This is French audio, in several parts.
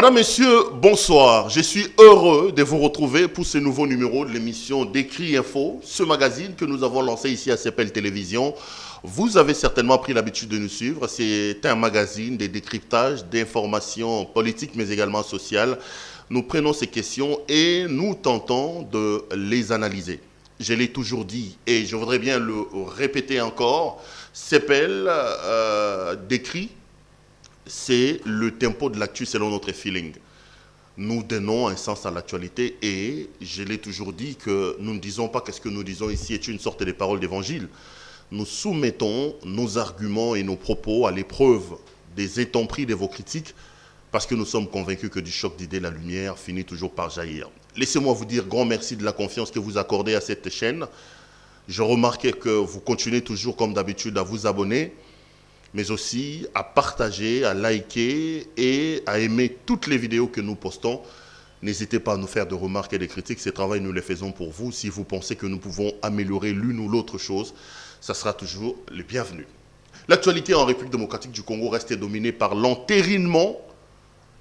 Madame, Messieurs, bonsoir. Je suis heureux de vous retrouver pour ce nouveau numéro de l'émission Décrit Info, ce magazine que nous avons lancé ici à CPL Télévision. Vous avez certainement pris l'habitude de nous suivre. C'est un magazine de décryptage d'informations politiques mais également sociales. Nous prenons ces questions et nous tentons de les analyser. Je l'ai toujours dit et je voudrais bien le répéter encore. CPL décrit. C'est le tempo de l'actu selon notre feeling. Nous donnons un sens à l'actualité et je l'ai toujours dit que nous ne disons pas que ce que nous disons ici est une sorte de parole d'évangile. Nous soumettons nos arguments et nos propos à l'épreuve des étomperies de vos critiques parce que nous sommes convaincus que du choc d'idées, la lumière finit toujours par jaillir. Laissez-moi vous dire grand merci de la confiance que vous accordez à cette chaîne. Je remarquais que vous continuez toujours comme d'habitude à vous abonner, mais aussi à partager, à liker et à aimer toutes les vidéos que nous postons. N'hésitez pas à nous faire des remarques et des critiques. Ce travail, nous les faisons pour vous. Si vous pensez que nous pouvons améliorer l'une ou l'autre chose, ça sera toujours le bienvenu. L'actualité en République démocratique du Congo reste dominée par l'entérinement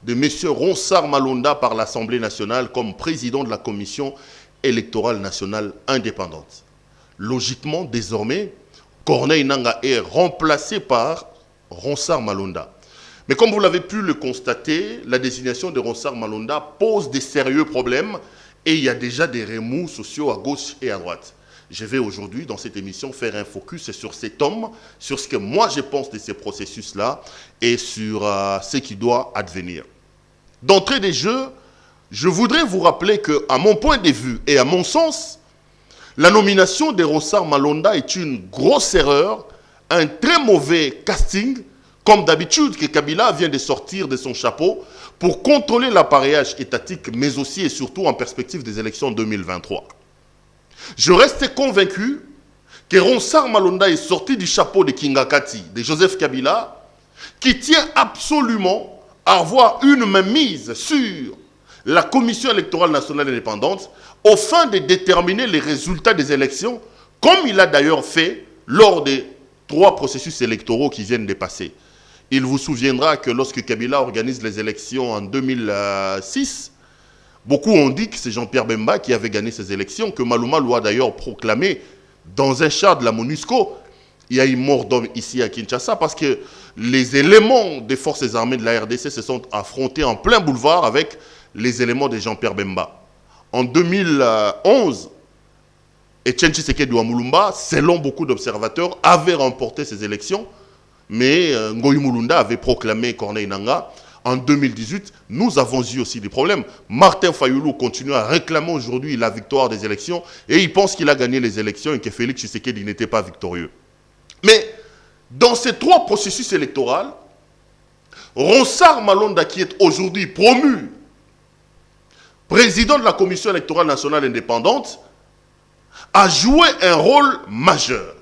de M. Ronsard Malonda par l'Assemblée nationale comme président de la Commission électorale nationale indépendante. Logiquement, désormais, Corneille Nangaa est remplacé par Ronsard Malonda. Mais comme vous l'avez pu le constater, la désignation de Ronsard Malonda pose des sérieux problèmes et il y a déjà des remous sociaux à gauche et à droite. Je vais aujourd'hui, dans cette émission, faire un focus sur cet homme, sur ce que moi je pense de ces processus-là et sur ce qui doit advenir. D'entrée des jeux, je voudrais vous rappeler qu'à mon point de vue et à mon sens, la nomination de Ronsard Malonda est une grosse erreur, un très mauvais casting, comme d'habitude que Kabila vient de sortir de son chapeau pour contrôler l'appareillage étatique, mais aussi et surtout en perspective des élections 2023. Je reste convaincu que Ronsard Malonda est sorti du chapeau de Kingakati, de Joseph Kabila, qui tient absolument à avoir une mainmise sur la Commission électorale nationale indépendante au fin de déterminer les résultats des élections, comme il a d'ailleurs fait lors des 3 processus électoraux qui viennent de passer. Il vous souviendra que lorsque Kabila organise les élections en 2006, beaucoup ont dit que c'est Jean-Pierre Bemba qui avait gagné ces élections, que Malouma l'a d'ailleurs proclamé dans un char de la MONUSCO. Il y a eu mort d'homme ici à Kinshasa parce que les éléments des forces armées de la RDC se sont affrontés en plein boulevard avec les éléments de Jean-Pierre Bemba. En 2011, Etienne Tshisekedi Mulumba, selon beaucoup d'observateurs, avait remporté ces élections, mais Ngoyi Mulunda avait proclamé Corneille Nangaa. En 2018, nous avons eu aussi des problèmes. Martin Fayoulou continue à réclamer aujourd'hui la victoire des élections et il pense qu'il a gagné les élections et que Félix Tshisekedi n'était pas victorieux. Mais dans ces 3 processus électoraux, Ronsard Malonda, qui est aujourd'hui promu président de la Commission électorale nationale indépendante, a joué un rôle majeur.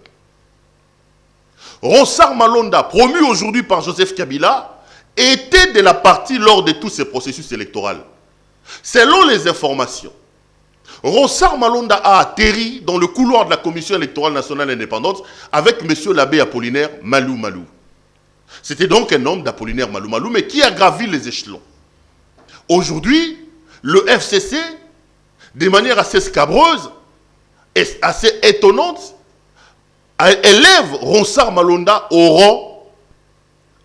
Ronsard Malonda, promu aujourd'hui par Joseph Kabila, était de la partie lors de tous ces processus électoraux. Selon les informations, Ronsard Malonda a atterri dans le couloir de la Commission électorale nationale indépendante avec M. l'abbé Apollinaire Malou Malou. C'était donc un homme d'Apollinaire Malou Malou, mais qui a gravi les échelons. Aujourd'hui, le FCC, de manière assez scabreuse et assez étonnante, élève Ronsard Malonda au rang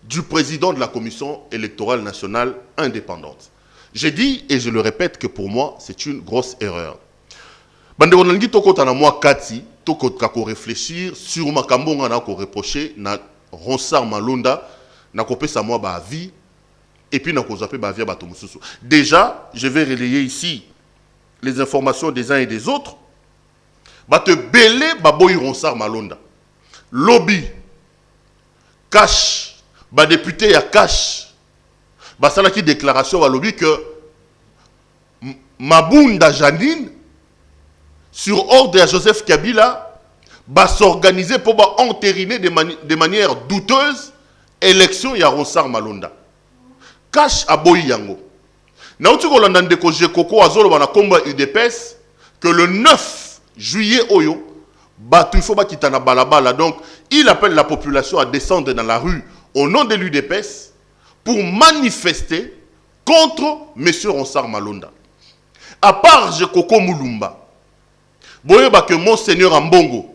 du président de la Commission électorale nationale indépendante. J'ai dit et je le répète que pour moi, c'est une grosse erreur. Bande onangi tokota na moi kati, tokota ko réfléchir sur makambo ngana ko reprocher na Ronsard Malonda na kopesa moi ba vie et puis na ko zape ba vie ba to mususu. Déjà, je vais relayer ici les informations des uns et des autres. Ba te belé baboy Ronsard Malonda. Lobby cash ba député ya cash. Ba salaki déclaration ba lobby que Mabunda Janine sur ordre de Joseph Kabila va s'organiser pour entériner de manière douteuse l'élection de Ronsard Malonda. Cash à Boyango. Naouti Kolanda Ndeko Jekoko Azolo Bana Komba UDPS que le 9 juillet Oyo, il faut quitter na balabala. Donc, il appelle la population à descendre dans la rue au nom de l'UDPS pour manifester contre M. Ronsard Malonda. À part Jekoko Moulumba, boyeba que Monseigneur Ambongo,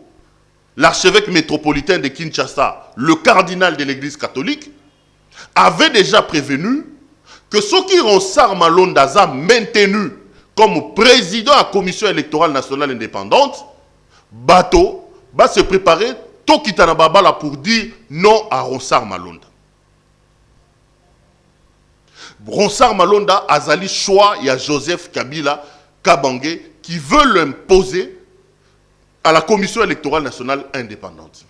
l'archevêque métropolitain de Kinshasa, le cardinal de l'église catholique, avait déjà prévenu que ceux qui Ronsard Malonda a maintenu comme président à la commission électorale nationale indépendante, bateau va se préparer Tokitana Babala pour dire non à Ronsard Malonda. Ronsard Malonda azali choix, il y a Joseph Kabila Kabange qui veut l'imposer à la commission électorale nationale indépendante.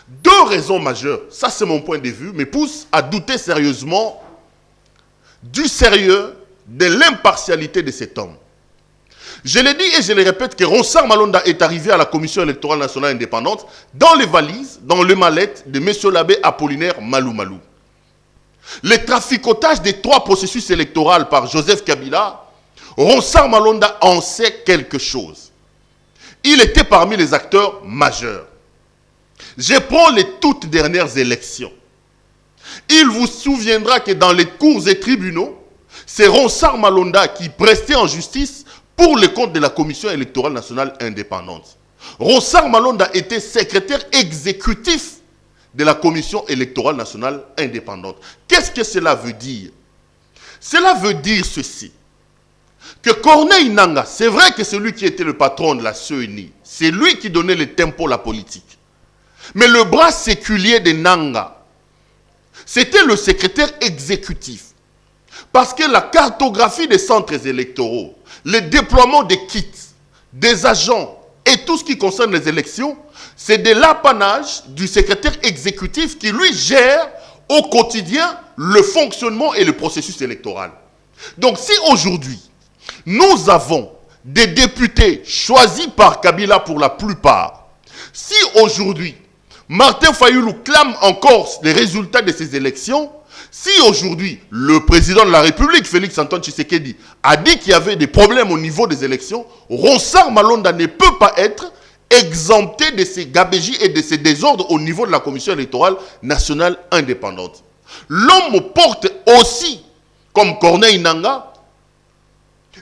Deux raisons majeures, ça c'est mon point de vue, me poussent à douter sérieusement du sérieux, de l'impartialité de cet homme. Je l'ai dit et je le répète que Ronsard Malonda est arrivé à la commission électorale nationale indépendante dans les valises, dans le mallette de M. l'abbé Apollinaire Malou Malou. Le traficotage des 3 processus électoraux par Joseph Kabila, Ronsard Malonda en sait quelque chose. Il était parmi les acteurs majeurs. Je prends les toutes dernières élections. Il vous souviendra que dans les cours et tribunaux, c'est Ronsard Malonda qui prestait en justice pour le compte de la commission électorale nationale indépendante. Ronsard Malonda était secrétaire exécutif de la commission électorale nationale indépendante. Qu'est-ce que cela veut dire? Cela veut dire ceci, que Corneille Nangaa, c'est vrai que c'est lui qui était le patron de la CENI, c'est lui qui donnait le tempo à la politique. Mais le bras séculier de Nangaa, c'était le secrétaire exécutif. Parce que la cartographie des centres électoraux, le déploiement des kits, des agents et tout ce qui concerne les élections, c'est de l'apanage du secrétaire exécutif qui lui gère au quotidien le fonctionnement et le processus électoral. Donc si aujourd'hui, nous avons des députés choisis par Kabila pour la plupart, si aujourd'hui, Martin Fayoulou clame encore les résultats de ces élections, si aujourd'hui, le président de la République, Félix-Antoine Tshisekedi, a dit qu'il y avait des problèmes au niveau des élections, Ronsard Malonda ne peut pas être exempté de ces gabégies et de ces désordres au niveau de la commission électorale nationale indépendante. L'homme porte aussi, comme Corneille Nangaa,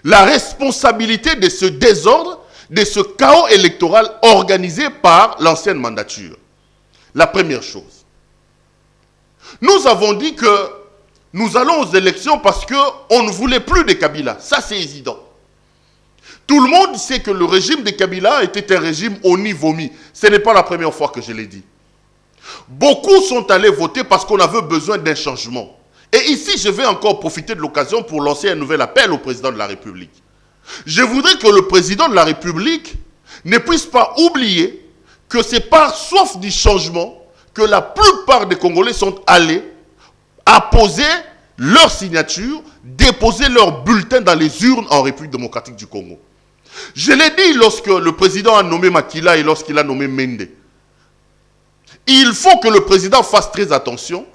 la responsabilité de ce désordre, de ce chaos électoral organisé par l'ancienne mandature. La première chose. Nous avons dit que nous allons aux élections parce qu'on ne voulait plus de Kabila. Ça, c'est évident. Tout le monde sait que le régime de Kabila était un régime au vomi. Ce n'est pas la première fois que je l'ai dit. Beaucoup sont allés voter parce qu'on avait besoin d'un changement. Et ici, je vais encore profiter de l'occasion pour lancer un nouvel appel au président de la République. Je voudrais que le président de la République ne puisse pas oublier que c'est par soif du changement que la plupart des Congolais sont allés apposer leur signature, déposer leur bulletin dans les urnes en République démocratique du Congo. Je l'ai dit lorsque le président a nommé Makila et lorsqu'il a nommé Mende. Il faut que le président fasse très attention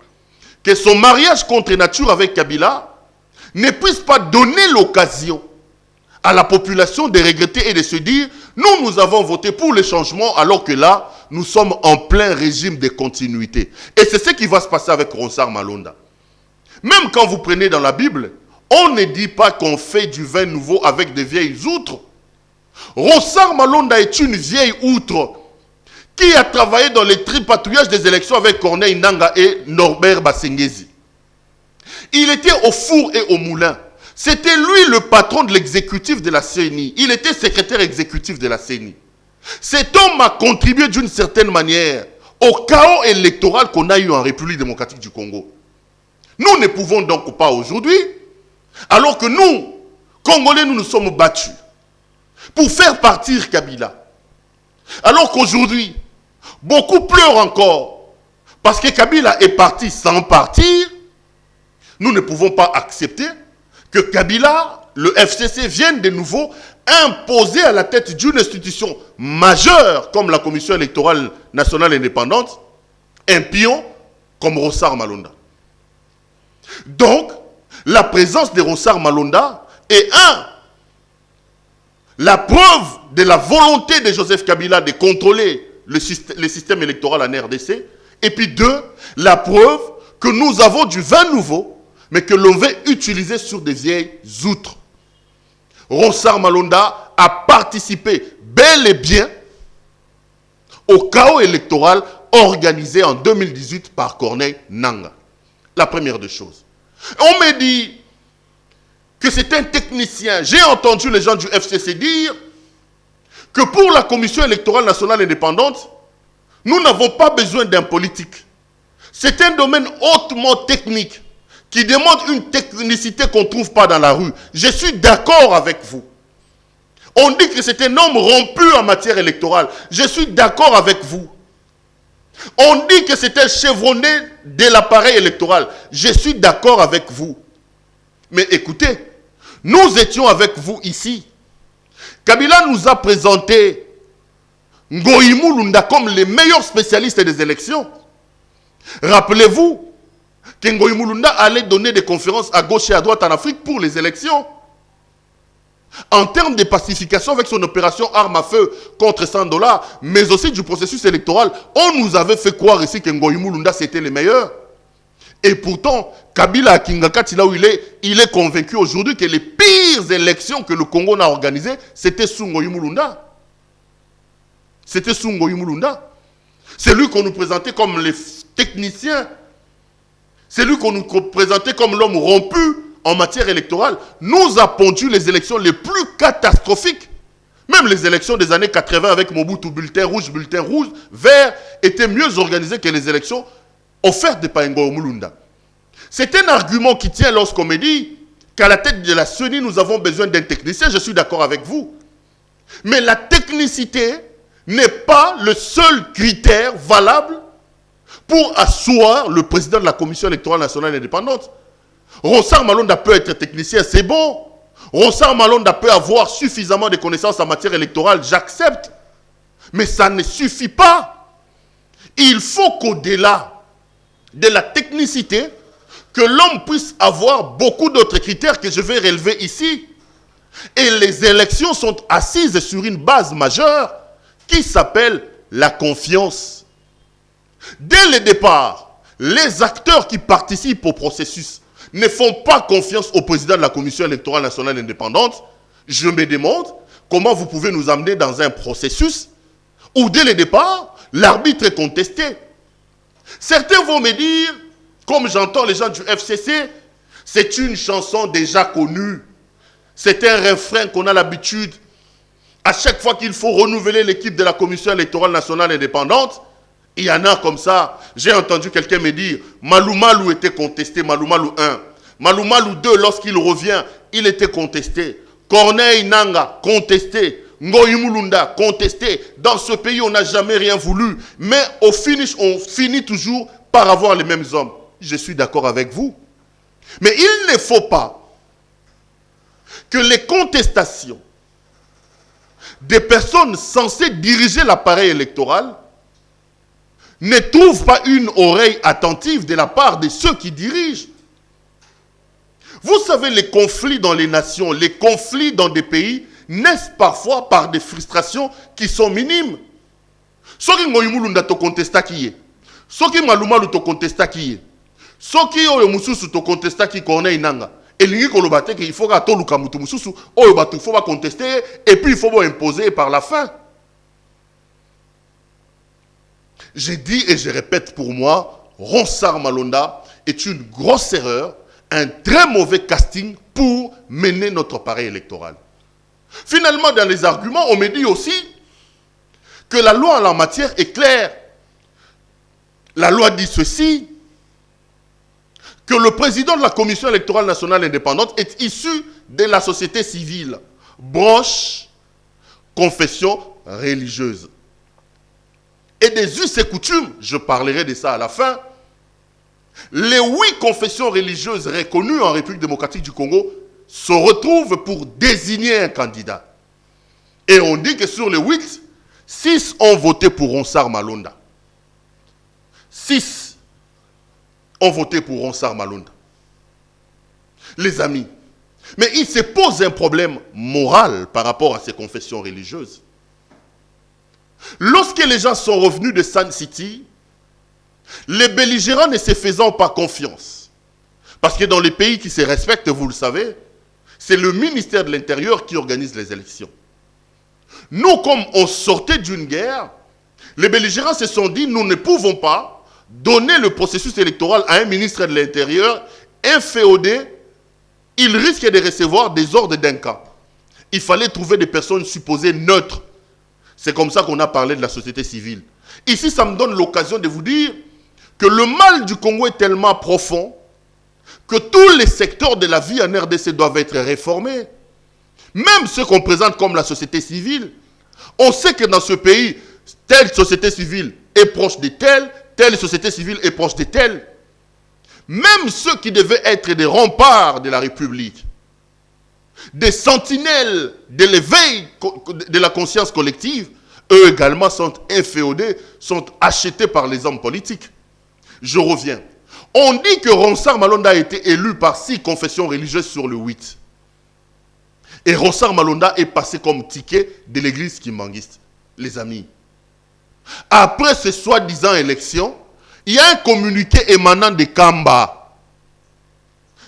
que son mariage contre nature avec Kabila ne puisse pas donner l'occasion à la population de regretter et de se dire « Nous avons voté pour les changements alors que là, nous sommes en plein régime de continuité. » Et c'est ce qui va se passer avec Ronsard Malonda. Même quand vous prenez dans la Bible, on ne dit pas qu'on fait du vin nouveau avec des vieilles outres. Ronsard Malonda est une vieille outre qui a travaillé dans les tripatouillages des élections avec Corneille Nangaa et Norbert Basengezi. Il était au four et au moulin. C'était lui le patron de l'exécutif de la CENI. Il était secrétaire exécutif de la CENI. Cet homme a contribué d'une certaine manière au chaos électoral qu'on a eu en République démocratique du Congo. Nous ne pouvons donc pas aujourd'hui, alors que nous, Congolais, nous nous sommes battus pour faire partir Kabila. Alors qu'aujourd'hui, beaucoup pleurent encore parce que Kabila est parti sans partir. Nous ne pouvons pas accepter que Kabila, le FCC, vienne de nouveau imposer à la tête d'une institution majeure comme la Commission électorale nationale indépendante un pion comme Ronsard Malonda. Donc, la présence de Ronsard Malonda est la preuve de la volonté de Joseph Kabila de contrôler le système électoral en RDC. Et puis 2, la preuve que nous avons du vin nouveau mais que l'on veut utiliser sur des vieilles outres. Ronsard Malonda a participé bel et bien au chaos électoral organisé en 2018 par Corneille Nangaa. La première des choses. On me dit que c'est un technicien. J'ai entendu les gens du FCC dire que pour la Commission électorale nationale indépendante, nous n'avons pas besoin d'un politique. C'est un domaine hautement technique qui demande une technicité qu'on ne trouve pas dans la rue. Je suis d'accord avec vous. On dit que c'est un homme rompu en matière électorale. Je suis d'accord avec vous. On dit que c'est un chevronné de l'appareil électoral. Je suis d'accord avec vous. Mais écoutez, nous étions avec vous ici. Kabila nous a présenté Ngoïmou Lunda comme les meilleurs spécialistes des élections. Rappelez-vous que Ngoïmou Lunda allait donner des conférences à gauche et à droite en Afrique pour les élections. En termes de pacification avec son opération arme à feu contre $100, mais aussi du processus électoral, on nous avait fait croire ici que Ngoïmou Lunda c'était les meilleurs. Et pourtant, Kabila à Kingakati, là où il est convaincu aujourd'hui que les pires élections que le Congo n'a organisées, c'était sous Ngoïmou Lunda. C'était sous Ngoïmou Lunda. C'est lui qu'on nous présentait comme les techniciens. C'est lui qu'on nous présentait comme l'homme rompu en matière électorale. Nous a pondu les élections les plus catastrophiques. Même les élections des années 80 avec Mobutu, bulletin rouge, vert, étaient mieux organisées que les élections offertes par Ngoïmou Lunda. C'est un argument qui tient lorsqu'on me dit qu'à la tête de la CENI, nous avons besoin d'un technicien. Je suis d'accord avec vous. Mais la technicité n'est pas le seul critère valable pour asseoir le président de la Commission électorale nationale indépendante. Ronsard Malonda peut être technicien, c'est bon. Ronsard Malonda peut avoir suffisamment de connaissances en matière électorale, j'accepte. Mais ça ne suffit pas. Il faut qu'au-delà de la technicité, que l'homme puisse avoir beaucoup d'autres critères que je vais relever ici. Et les élections sont assises sur une base majeure qui s'appelle la confiance. Dès le départ, les acteurs qui participent au processus ne font pas confiance au président de la Commission électorale nationale indépendante. Je me demande comment vous pouvez nous amener dans un processus où dès le départ, l'arbitre est contesté. Certains vont me dire, comme j'entends les gens du FCC, c'est une chanson déjà connue. C'est un refrain qu'on a l'habitude. À chaque fois qu'il faut renouveler l'équipe de la Commission électorale nationale indépendante, il y en a comme ça. J'ai entendu quelqu'un me dire, Malou Malou était contesté, Malou Malou 1. Malou Malou 2, lorsqu'il revient, il était contesté. Corneille Nangaa, contesté. Ngoïmou Lunda, contesté. Dans ce pays, on n'a jamais rien voulu. Mais au finish, on finit toujours par avoir les mêmes hommes. Je suis d'accord avec vous. Mais il ne faut pas que les contestations des personnes censées diriger l'appareil électoral ne trouvent pas une oreille attentive de la part de ceux qui dirigent. Vous savez, les conflits dans les nations, les conflits dans des pays naissent parfois par des frustrations qui sont minimes. Soki Ngoïmou Lunda to contesta qui est, soki Malou Malou to contesta qui est, soki oyo mususu to contesta qui Corneille Nangaa. Et il faut que tout le monde faut contester et puis il faut imposer par la fin. J'ai dit et je répète pour moi, Ronsard Malonda est une grosse erreur, un très mauvais casting pour mener notre appareil électoral. Finalement, dans les arguments, on me dit aussi que la loi en la matière est claire. La loi dit ceci, que le président de la Commission électorale nationale indépendante est issu de la société civile, branche, confession religieuse. Et des us et coutumes, je parlerai de ça à la fin, les 8 confessions religieuses reconnues en République démocratique du Congo se retrouvent pour désigner un candidat. Et on dit que sur les 8, 6 ont voté pour Ronsard Malonda. 6 ont voté pour Ronsard Malonda. Les amis, mais il se pose un problème moral par rapport à ces confessions religieuses. Lorsque les gens sont revenus de Sun City, les belligérants ne se faisant pas confiance, Parce que dans les pays qui se respectent, vous le savez, c'est le ministère de l'Intérieur qui organise les élections. Nous, comme on sortait d'une guerre, les belligérants se sont dit, nous ne pouvons pas donner le processus électoral à un ministre de l'Intérieur inféodé, il risque de recevoir des ordres d'un camp. Il fallait trouver des personnes supposées neutres. C'est comme ça qu'on a parlé de la société civile. Ici, ça me donne l'occasion de vous dire que le mal du Congo est tellement profond que tous les secteurs de la vie en RDC doivent être réformés. Même ceux qu'on présente comme la société civile. On sait que dans ce pays, telle société civile est proche de telle société civile est proche de telle. Même ceux qui devaient être des remparts de la République, des sentinelles de l'éveil de la conscience collective, eux également sont inféodés, sont achetés par les hommes politiques. Je reviens. On dit que Ronsard Malonda a été élu par 6 confessions religieuses sur le 8. Et Ronsard Malonda est passé comme ticket de l'église kimbanguiste. Les amis. Après ces soi-disant élections, il y a un communiqué émanant de Kamba,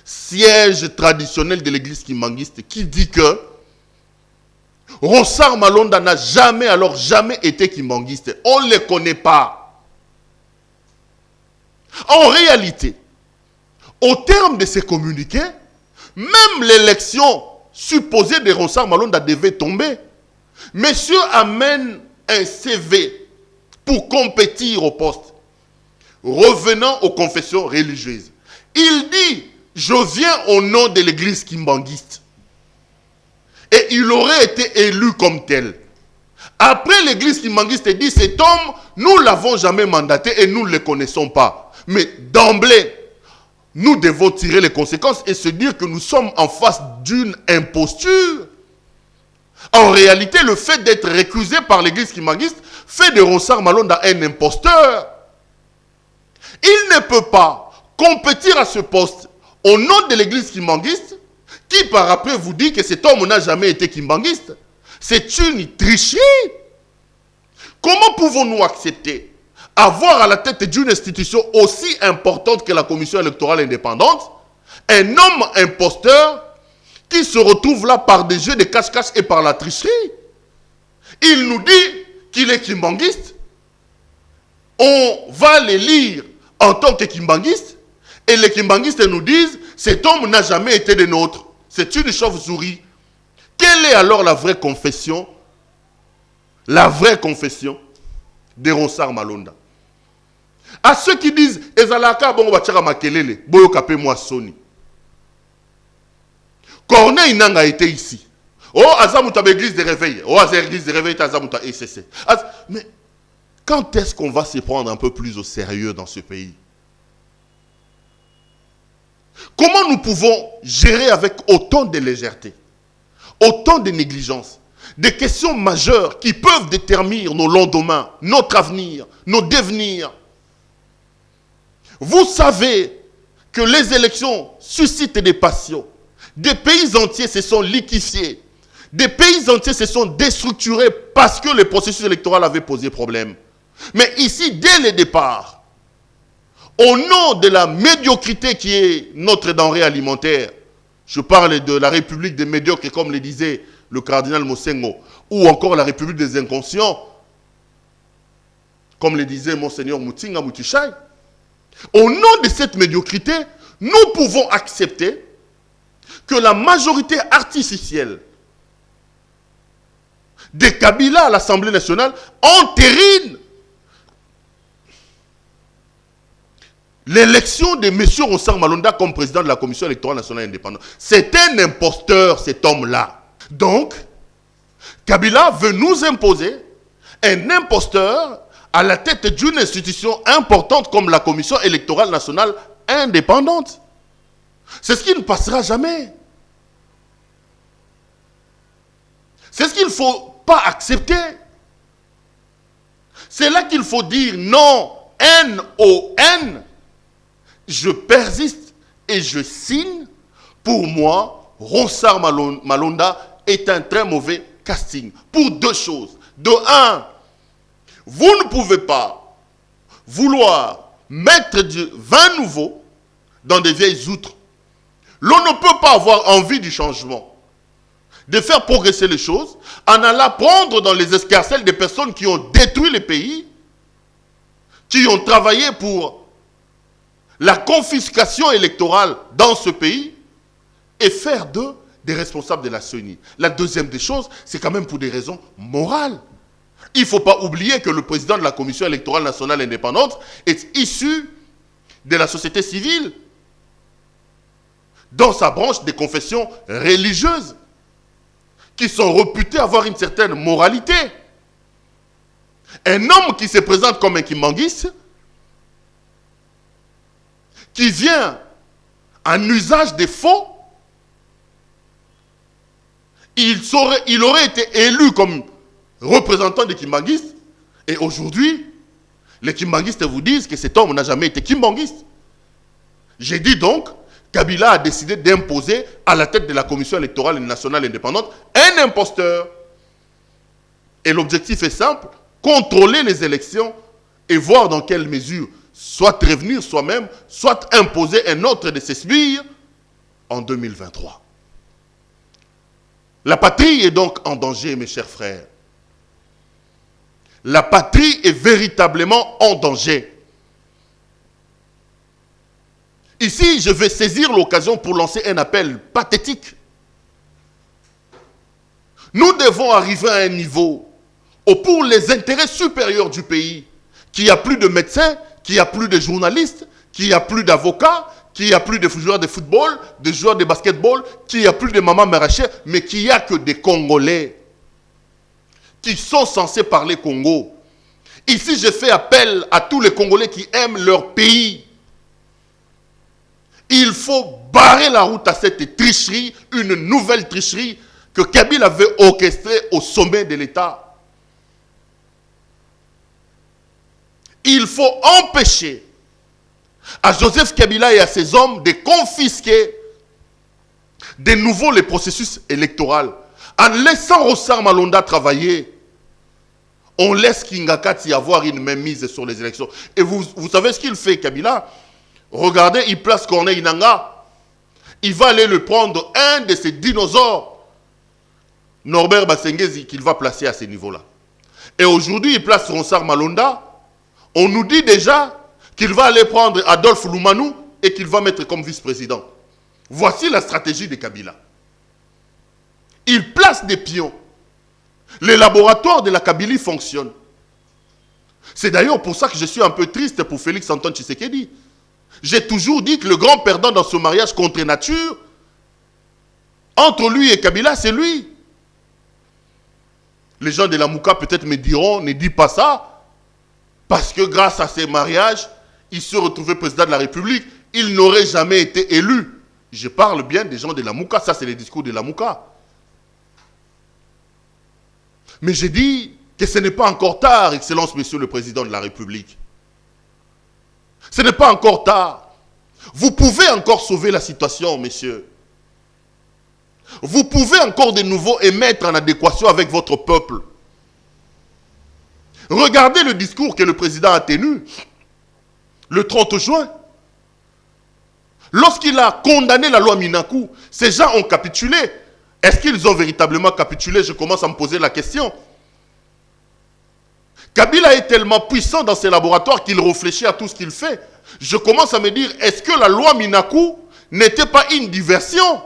siège traditionnel de l'église kimbanguiste, qui dit que Ronsard Malonda n'a jamais été kimbanguiste. On ne le connaît pas. En réalité, au terme de ces communiqués, même l'élection supposée de Ronsard Malonda devait tomber. Monsieur amène un CV pour compétir au poste, revenant aux confessions religieuses. Il dit, je viens au nom de l'église kimbanguiste. Et il aurait été élu comme tel. Après, l'église kimbanguiste dit, cet homme, nous ne l'avons jamais mandaté et nous ne le connaissons pas. Mais d'emblée, nous devons tirer les conséquences et se dire que nous sommes en face d'une imposture. En réalité, le fait d'être récusé par l'église kimbanguiste fait de Ronsard Malonda un imposteur. Il ne peut pas compétir à ce poste au nom de l'église kimbanguiste qui par après vous dit que cet homme n'a jamais été kimbanguiste. C'est une tricherie. Comment pouvons-nous accepter avoir à la tête d'une institution aussi importante que la commission électorale indépendante un homme imposteur qui se retrouve là par des jeux de cache-cache et par la tricherie? Il nous dit qu'il est kimbanguiste. On va les lire en tant que kimbanguiste et les kimbanguistes nous disent cet homme n'a jamais été des nôtres. C'est une chauve-souris. Quelle est alors la vraie confession? La vraie confession de Ronsard Malonda. À ceux qui disent Ezalaka bongo bachaka makelele, boyo kapé moi soni. Corneille Nanga été ici. Oh, Azamuta église de réveil. Oh, église de réveil, Azamuta ECC. Mais quand est-ce qu'on va se prendre un peu plus au sérieux dans ce pays? Comment nous pouvons gérer avec autant de légèreté, autant de négligence, des questions majeures qui peuvent déterminer nos lendemains, notre avenir, nos devenirs? Vous savez que les élections suscitent des passions. Des pays entiers se sont liquéfiés. Des pays entiers se sont déstructurés parce que le processus électoral avait posé problème. Mais ici, dès le départ, au nom de la médiocrité qui est notre denrée alimentaire, je parle de la République des médiocres, comme le disait le cardinal Mosengo, ou encore la République des inconscients, comme le disait Monseigneur Moutinga Moutichai. Au nom de cette médiocrité, nous pouvons accepter que la majorité artificielle des Kabila à l'Assemblée nationale entérine l'élection de M. Ronsard Malonda comme président de la Commission électorale nationale indépendante. C'est un imposteur, cet homme-là. Donc, Kabila veut nous imposer un imposteur à la tête d'une institution importante comme la Commission électorale nationale indépendante. C'est ce qui ne passera jamais. C'est ce qu'il ne faut pas accepter. C'est là qu'il faut dire non, N-O-N. Je persiste et je signe. Pour moi, Ronsard Malonda est un très mauvais casting. Pour deux choses. De un, vous ne pouvez pas vouloir mettre du vin nouveau dans des vieilles outres L'on ne peut pas avoir envie du changement, de faire progresser les choses, en allant prendre dans les escarcelles des personnes qui ont détruit les pays, qui ont travaillé pour la confiscation électorale dans ce pays, et faire d'eux des responsables de la CENI. La deuxième des choses, c'est quand même pour des raisons morales. Il ne faut pas oublier que le président de la Commission électorale nationale indépendante est issu de la société civile, dans sa branche des confessions religieuses, qui sont réputées avoir une certaine moralité. Un homme qui se présente comme un Kimbanguiste, qui vient en usage des faux, il aurait été élu comme représentant des Kimbanguistes, et aujourd'hui, les Kimbanguistes vous disent que cet homme n'a jamais été Kimbanguiste. J'ai dit donc, Kabila a décidé d'imposer à la tête de la Commission électorale nationale indépendante un imposteur. Et l'objectif est simple, contrôler les élections et voir dans quelle mesure soit prévenir soi-même, soit imposer un autre de ses sbires en 2023. La patrie est donc en danger, mes chers frères. La patrie est véritablement en danger. Ici, je vais saisir l'occasion pour lancer un appel pathétique. Nous devons arriver à un niveau où, pour les intérêts supérieurs du pays, qu'il n'y a plus de médecins, qu'il n'y a plus de journalistes, qu'il n'y a plus d'avocats, qu'il n'y a plus de joueurs de football, de joueurs de basketball, qu'il n'y a plus de mamans maraîchères, mais qu'il n'y a que des Congolais qui sont censés parler Congo. Ici, je fais appel à tous les Congolais qui aiment leur pays. Il faut barrer la route à cette tricherie, une nouvelle tricherie que Kabila avait orchestrée au sommet de l'État. Il faut empêcher à Joseph Kabila et à ses hommes de confisquer de nouveau les processus électoraux. En laissant Rossar Malonda travailler, on laisse Kingakati avoir une mainmise sur les élections. Et vous savez ce qu'il fait, Kabila? Regardez, il place Corneille Nangaa. Il va aller le prendre, un de ces dinosaures, Norbert Basengezi, qu'il va placer à ce niveau-là. Et aujourd'hui, il place Rossar Malonda. On nous dit déjà qu'il va aller prendre Adolphe Loumanou et qu'il va mettre comme vice-président. Voici la stratégie de Kabila. Il place des pions. Les laboratoires de la Kabylie fonctionnent. C'est d'ailleurs pour ça que je suis un peu triste pour Félix Antoine Tshisekedi. J'ai toujours dit que le grand perdant dans ce mariage contre nature, entre lui et Kabila, c'est lui. Les gens de la Mouka peut-être me diront, ne dis pas ça, parce que grâce à ces mariages, il se retrouvait président de la République. Il n'aurait jamais été élu. Je parle bien des gens de la Mouka, ça c'est les discours de la Mouka. Mais j'ai dit que ce n'est pas encore tard, Excellence, Monsieur le Président de la République. Ce n'est pas encore tard. Vous pouvez encore sauver la situation, messieurs. Vous pouvez encore de nouveau émettre en adéquation avec votre peuple. Regardez le discours que le président a tenu le 30 juin. Lorsqu'il a condamné la loi Minakou, ces gens ont capitulé. Est-ce qu'ils ont véritablement capitulé? Je commence à me poser la question. Kabila est tellement puissant dans ses laboratoires qu'il réfléchit à tout ce qu'il fait. Je commence à me dire, est-ce que la loi Minakou n'était pas une diversion?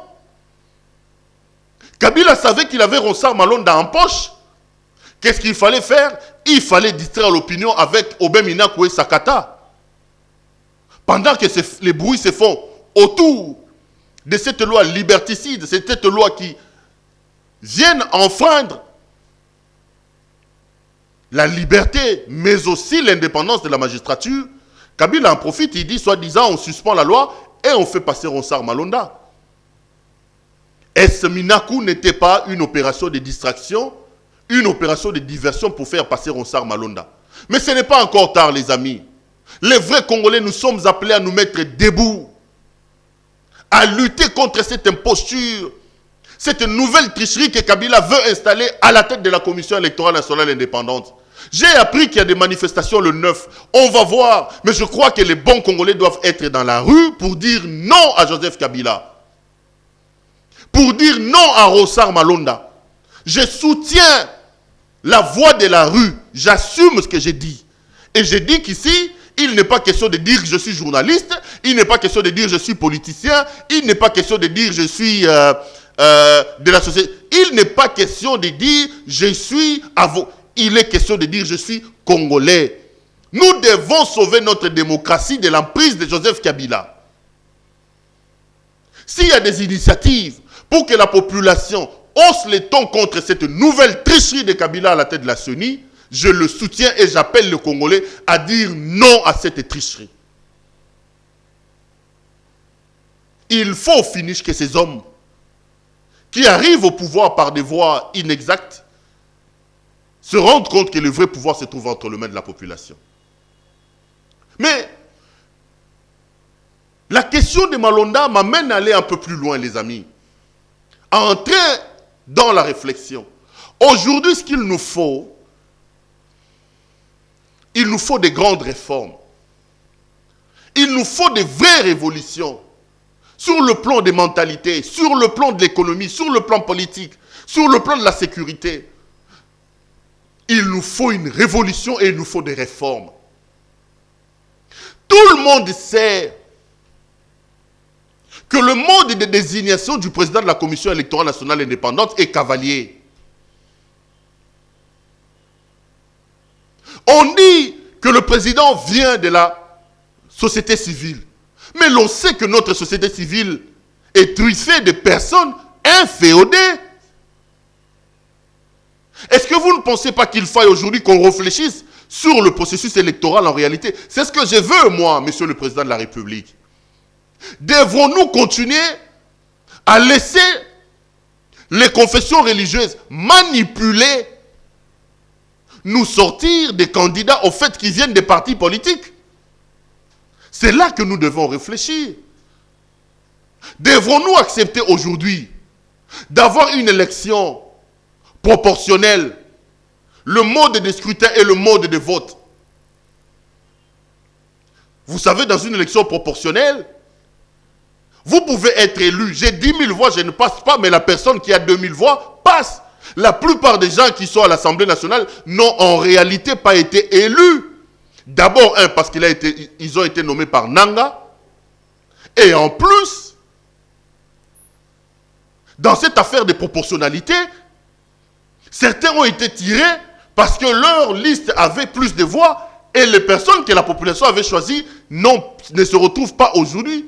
Kabila savait qu'il avait Rossar Malonda en poche. Qu'est-ce qu'il fallait faire? Il fallait distraire l'opinion avec Aubin Minakou et Sakata. Pendant que les bruits se font autour de cette loi liberticide, cette loi qui vient enfreindre la liberté, mais aussi l'indépendance de la magistrature, Kabila en profite, il dit, soi-disant, on suspend la loi et on fait passer Rossar Malonda. Est-ce Minakou n'était pas une opération de distraction, une opération de diversion pour faire passer Rossar Malonda? Mais ce n'est pas encore tard, les amis. Les vrais Congolais, nous sommes appelés à nous mettre debout, à lutter contre cette imposture, cette nouvelle tricherie que Kabila veut installer à la tête de la Commission électorale nationale indépendante. J'ai appris qu'il y a des manifestations le 9. On va voir. Mais je crois que les bons Congolais doivent être dans la rue pour dire non à Joseph Kabila. pour dire non à Rossard Malonda. Je soutiens la voix de la rue. J'assume ce que j'ai dit. Et j'ai dit qu'ici, il n'est pas question de dire que je suis journaliste, il n'est pas question de dire que je suis politicien, il n'est pas question de dire que je suis de la société. Il n'est pas question de dire je suis avocat. Il est question de dire je suis congolais. Nous devons sauver notre démocratie de l'emprise de Joseph Kabila. S'il y a des initiatives pour que la population hausse les tons contre cette nouvelle tricherie de Kabila à la tête de la CENI, je le soutiens et j'appelle le Congolais à dire non à cette tricherie. Il faut au finish que ces hommes qui arrivent au pouvoir par des voies inexactes se rendent compte que le vrai pouvoir se trouve entre les mains de la population. Mais la question de Malonda m'amène à aller un peu plus loin, les amis. À entrer dans la réflexion. Aujourd'hui, ce qu'il nous faut des grandes réformes. Il nous faut des vraies révolutions. Sur le plan des mentalités, sur le plan de l'économie, sur le plan politique, sur le plan de la sécurité. Il nous faut une révolution et il nous faut des réformes. Tout le monde sait que le mode de désignation du président de la Commission électorale nationale indépendante est cavalier. On dit que le président vient de la société civile. Mais l'on sait que notre société civile est truffée de personnes inféodées. Est-ce que vous ne pensez pas qu'il faille aujourd'hui qu'on réfléchisse sur le processus électoral en réalité? C'est ce que je veux, moi, monsieur le président de la République. Devrons-nous continuer à laisser les confessions religieuses manipuler, nous sortir des candidats au fait qu'ils viennent des partis politiques? C'est là que nous devons réfléchir. Devrons-nous accepter aujourd'hui d'avoir une élection proportionnelle, le mode de scrutin et le mode de vote? Vous savez, dans une élection proportionnelle, vous pouvez être élu. J'ai 10 000 voix, je ne passe pas, mais la personne qui a 2 000 voix passe. La plupart des gens qui sont à l'Assemblée nationale n'ont en réalité pas été élus. D'abord, parce qu'ils ont été nommés par Nanga. Et en plus, dans cette affaire de proportionnalité, certains ont été tirés parce que leur liste avait plus de voix et les personnes que la population avait choisies ne se retrouvent pas aujourd'hui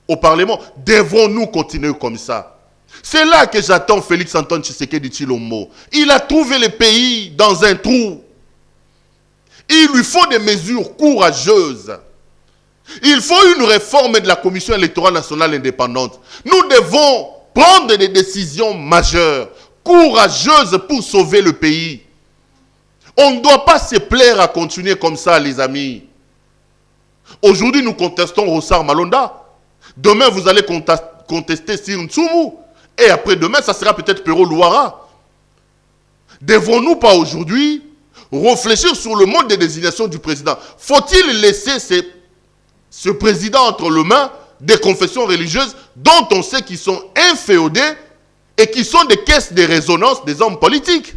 au Parlement. Devrons-nous continuer comme ça? C'est là que j'attends Félix Antoine Tshisekedi Tshilombo. Il a trouvé le pays dans un trou. Il lui faut des mesures courageuses. Il faut une réforme de la Commission électorale nationale indépendante. Nous devons prendre des décisions majeures, courageuses pour sauver le pays. On ne doit pas se plaire à continuer comme ça, les amis. Aujourd'hui, nous contestons Rossard Malonda. Demain, vous allez contester Sir Ntsumu. Et après-demain, ça sera peut-être Pero Louara. Devons-nous pas aujourd'hui réfléchir sur le mode de désignation du président? Faut-il laisser ce président entre les mains des confessions religieuses dont on sait qu'ils sont inféodés et qui sont des caisses de résonance des hommes politiques?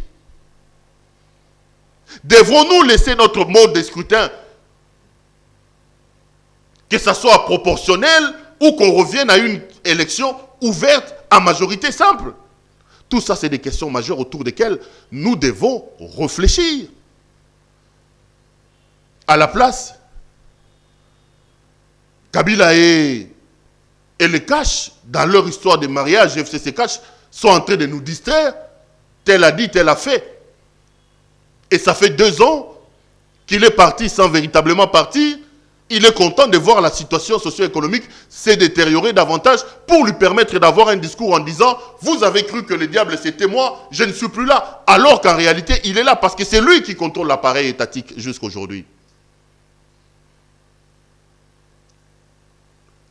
Devrons-nous laisser notre mode de scrutin, que ce soit proportionnel ou qu'on revienne à une élection ouverte à majorité simple? Tout ça, c'est des questions majeures autour desquelles nous devons réfléchir. À la place, Kabila et les Cash, dans leur histoire de mariage, FCC Cash, sont en train de nous distraire. Tel a dit, tel a fait. Et ça fait 2 ans qu'il est parti sans véritablement partir. Il est content de voir la situation socio-économique s'est détériorer davantage pour lui permettre d'avoir un discours en disant « Vous avez cru que le diable c'était moi, je ne suis plus là. » Alors qu'en réalité, il est là parce que c'est lui qui contrôle l'appareil étatique jusqu'aujourd'hui.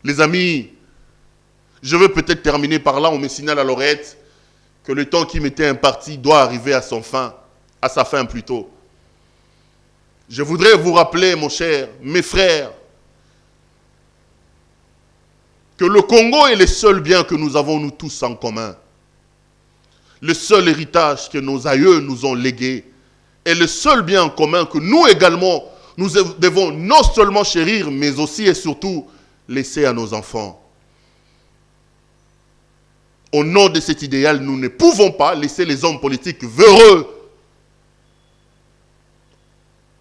Les amis, je veux peut-être terminer par là. On me signale à l'oreillette que le temps qui m'était imparti doit arriver à sa fin plutôt. Je voudrais vous rappeler, mon cher, mes frères, que le Congo est le seul bien que nous avons nous tous en commun. Le seul héritage que nos aïeux nous ont légué est le seul bien en commun que nous également, nous devons non seulement chérir, mais aussi et surtout laisser à nos enfants. Au nom de cet idéal, nous ne pouvons pas laisser les hommes politiques véreux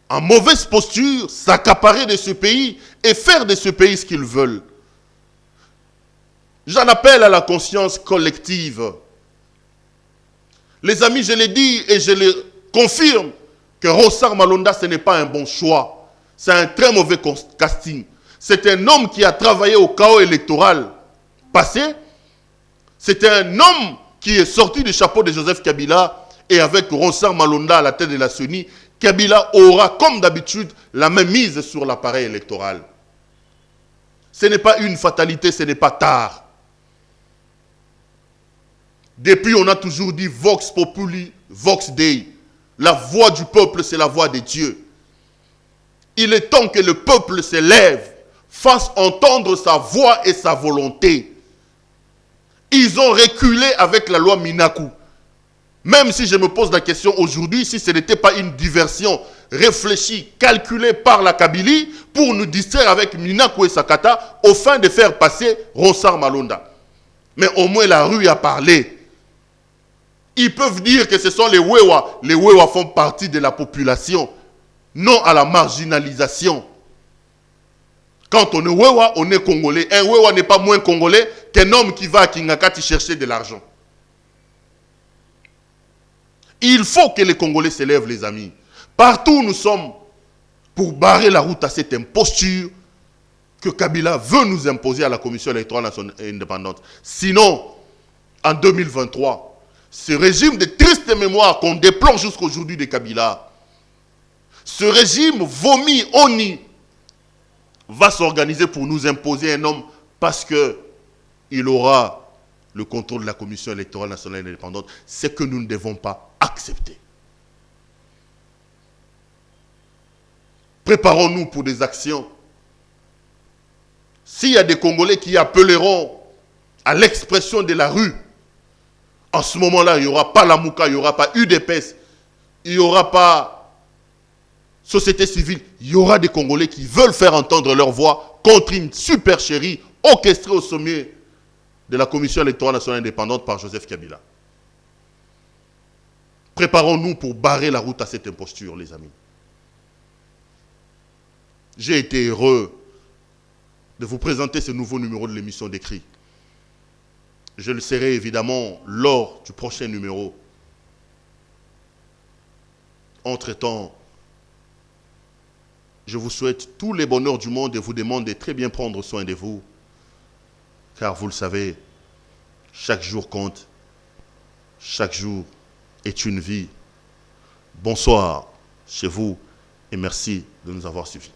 en mauvaise posture, s'accaparer de ce pays et faire de ce pays ce qu'ils veulent. J'en appelle à la conscience collective. Les amis, je l'ai dit et je le confirme que Ronsard Malonda, ce n'est pas un bon choix. C'est un très mauvais casting. C'est un homme qui a travaillé au chaos électoral passé. C'est un homme qui est sorti du chapeau de Joseph Kabila et avec Ronsard Malonda à la tête de la CENI, Kabila aura, comme d'habitude, la même mise sur l'appareil électoral. Ce n'est pas une fatalité, ce n'est pas tard. Depuis, on a toujours dit Vox Populi, Vox Dei. La voix du peuple, c'est la voix de Dieu. Il est temps que le peuple se lève, fasse entendre sa voix et sa volonté. Ils ont reculé avec la loi Minakou. Même si je me pose la question aujourd'hui, si ce n'était pas une diversion réfléchie, calculée par la Kabylie, pour nous distraire avec Minakou et Sakata, au fin de faire passer Ronsard Malonda. Mais au moins la rue a parlé. Ils peuvent dire que ce sont les Wewa. Les Wewa font partie de la population. Non à la marginalisation. Quand on est Wewa, on est Congolais. Un Wewa n'est pas moins Congolais qu'un homme qui va à Kingakati chercher de l'argent. Il faut que les Congolais s'élèvent, les amis. Partout où nous sommes, pour barrer la route à cette imposture que Kabila veut nous imposer à la Commission électorale nationale indépendante. Sinon, en 2023, ce régime de triste mémoire qu'on déplore jusqu'aujourd'hui de Kabila, ce régime vomi, honni, va s'organiser pour nous imposer un homme parce qu'il aura le contrôle de la Commission électorale nationale indépendante, ce que nous ne devons pas accepter. Préparons-nous pour des actions. S'il y a des Congolais qui appelleront à l'expression de la rue, en ce moment-là, il n'y aura pas la Mouka, il n'y aura pas UDPS, il n'y aura pas société civile. Il y aura des Congolais qui veulent faire entendre leur voix contre une supercherie orchestrée au sommet de la Commission électorale nationale indépendante par Joseph Kabila. Préparons-nous pour barrer la route à cette imposture, les amis. J'ai été heureux de vous présenter ce nouveau numéro de l'émission d'écrit. Je le serai évidemment lors du prochain numéro. Entre-temps, je vous souhaite tous les bonheurs du monde et vous demande de très bien prendre soin de vous. Car vous le savez, chaque jour compte. Chaque jour est une vie. Bonsoir chez vous et merci de nous avoir suivis.